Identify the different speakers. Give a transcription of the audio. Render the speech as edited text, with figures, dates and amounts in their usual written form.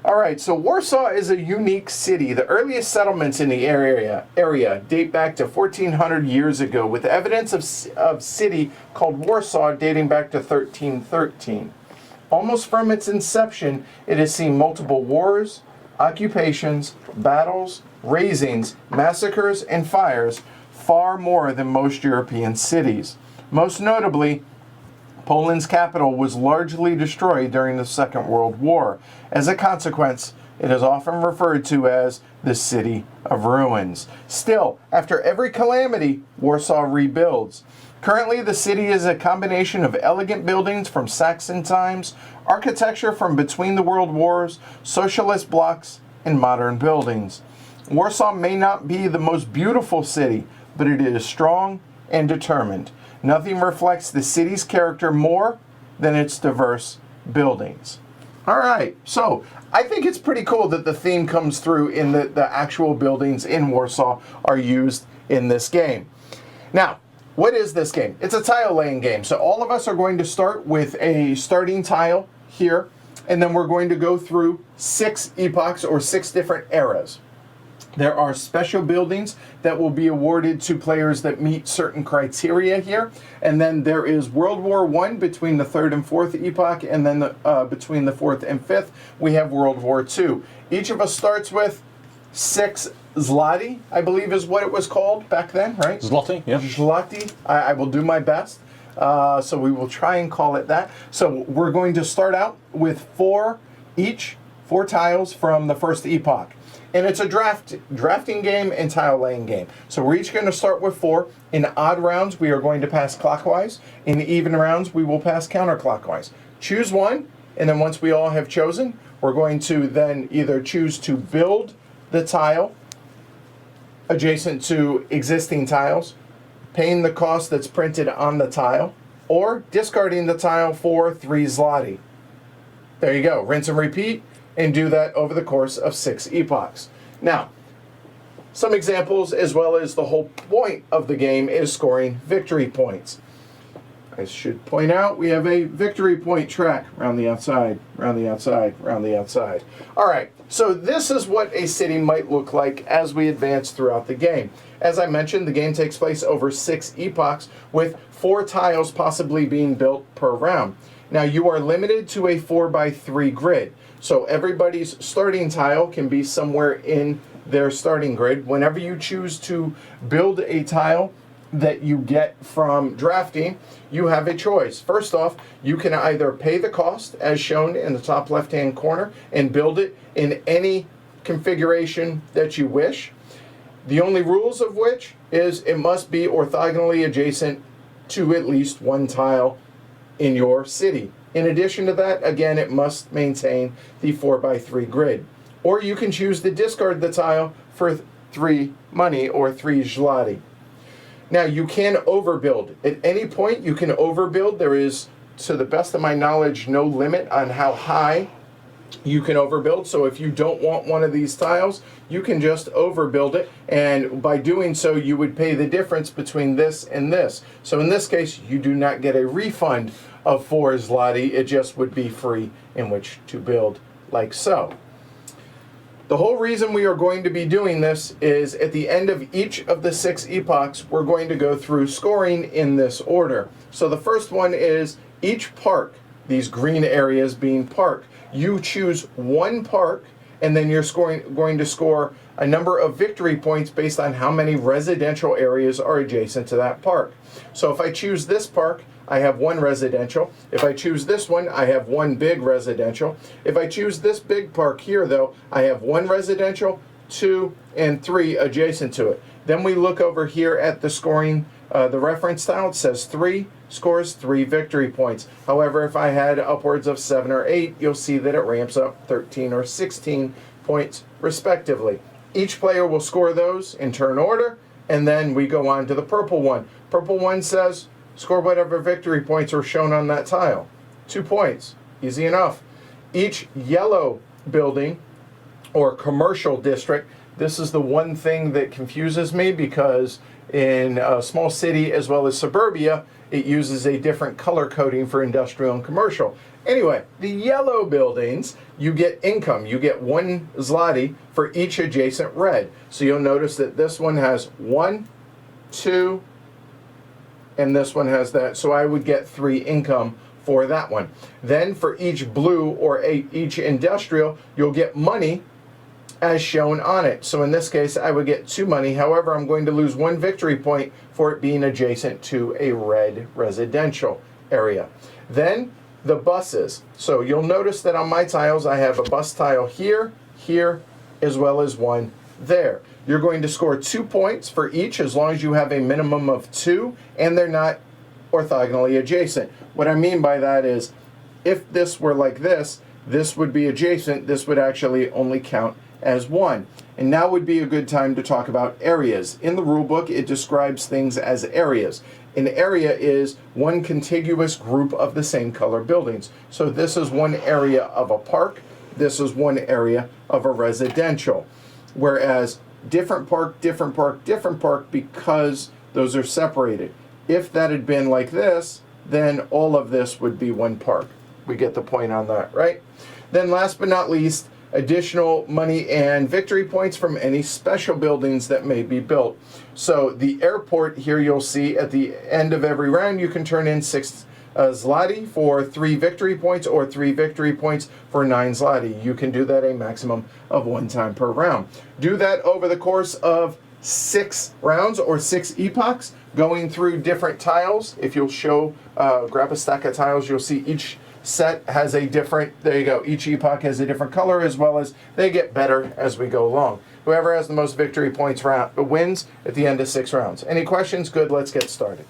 Speaker 1: All right, so Warsaw is a unique city. The earliest settlements in the area date back to 1400 years ago, with evidence of city called Warsaw dating back to 1313. Almost from its inception, it has seen multiple wars, occupations, battles, razings, massacres, and fires, far more than most European cities. Most notably, Poland's capital was largely destroyed during the Second World War. As a consequence, it is often referred to as the City of Ruins. Still, after every calamity, Warsaw rebuilds. Currently, the city is a combination of elegant buildings from Saxon times, architecture from between the world wars, socialist blocks, and modern buildings. Warsaw may not be the most beautiful city, but it is strong and determined. Nothing reflects the city's character more than its diverse buildings. All right, so I think it's pretty cool that the theme comes through in the actual buildings in Warsaw are used in this game. Now, what is this game? It's a tile laying game. So all of us are going to start with a starting tile here, and then we're going to go through 6 epochs or 6 different eras. There are special buildings that will be awarded to players that meet certain criteria here. And then there is World War I between the 3rd and 4th epoch, and then between the 4th and 5th, we have World War II. Each of us starts with 6 zloty, I believe is what it was called back then, right?
Speaker 2: Zloty, yeah.
Speaker 1: Zloty. I will do my best. So we will try and call it that. So we're going to start out with 4 tiles from the first epoch. And it's a drafting game and tile laying game. So we're each going to start with 4. In odd rounds, we are going to pass clockwise. In even rounds, we will pass counterclockwise. Choose one, and then once we all have chosen, we're going to then either choose to build the tile adjacent to existing tiles, paying the cost that's printed on the tile, or discarding the tile for 3 zloty. There you go. Rinse and repeat, and do that over the course of 6 epochs. Now, some examples, as well as the whole point of the game, is scoring victory points. I should point out we have a victory point track around the outside, around the outside, around the outside. All right, so this is what a city might look like as we advance throughout the game. As I mentioned, the game takes place over 6 epochs, with 4 tiles possibly being built per round. Now, you are limited to a 4x3 grid. So everybody's starting tile can be somewhere in their starting grid. Whenever you choose to build a tile that you get from drafting, you have a choice. First off, you can either pay the cost, as shown in the top left-hand corner, and build it in any configuration that you wish. The only rules of which is it must be orthogonally adjacent to at least 1 tile in your city. In addition to that, again, it must maintain the 4x3 grid. Or you can choose to discard the tile for 3 money or 3 zloty. Now, you can overbuild. At any point, you can overbuild. There is, to the best of my knowledge, no limit on how high you can overbuild. So if you don't want one of these tiles, you can just overbuild it, and by doing so, you would pay the difference between this and this. So in this case, you do not get a refund of 4 zloty. It just would be free in which to build, like so. The whole reason we are going to be doing this is at the end of each of the 6 epochs, we're going to go through scoring in this order. So the first one is each park, these green areas being park. You choose 1 park, and then you're going to score a number of victory points based on how many residential areas are adjacent to that park. So if I choose this park, I have 1 residential. If I choose this one, I have 1 big residential. If I choose this big park here, though, I have 1 residential, 2, and 3 adjacent to it. Then we look over here at the scoring, the reference tile. It says 3 scores 3 victory points. However, if I had upwards of 7 or 8, you'll see that it ramps up 13 or 16 points respectively. Each player will score those in turn order, and then we go on to the purple one. Purple one says score whatever victory points are shown on that tile. 2 points. Easy enough. Each yellow building or commercial district, this is the one thing that confuses me, because in a small city as well as suburbia, it uses a different color coding for industrial and commercial. Anyway, the yellow buildings, you get income. You get 1 zloty for each adjacent red. So you'll notice that this one has 1, 2, and this one has that. So I would get 3 income for that one. Then for each blue or each industrial, you'll get money as shown on it. So in this case, I would get 2 money. However, I'm going to lose 1 victory point for it being adjacent to a red residential area. Then the buses. So you'll notice that on my tiles, I have a bus tile here, here, as well as one there. You're going to score 2 points for each as long as you have a minimum of 2 and they're not orthogonally adjacent. What I mean by that is if this were like this would be adjacent, this would actually only count as 1. And now would be a good time to talk about areas. In the rule book, it describes things as areas. An area is one contiguous group of the same color buildings. So this is one area of a park. This is one area of a residential. Whereas different park, different park, different park, because those are separated. If that had been like this, then all of this would be one park. We get the point on that, right? Then last but not least, additional money and victory points from any special buildings that may be built. So the airport here, you'll see at the end of every round, you can turn in 6 zloty for 3 victory points or 3 victory points for 9 zloty. You can do that a maximum of 1 time per round. Do that over the course of 6 rounds or 6 epochs, going through different tiles. If you'll show, grab a stack of tiles, you'll see each set has a different, there you go, each epoch has a different color, as well as they get better as we go along. Whoever has the most victory points wins at the end of 6 rounds. Any questions? Good, let's get started.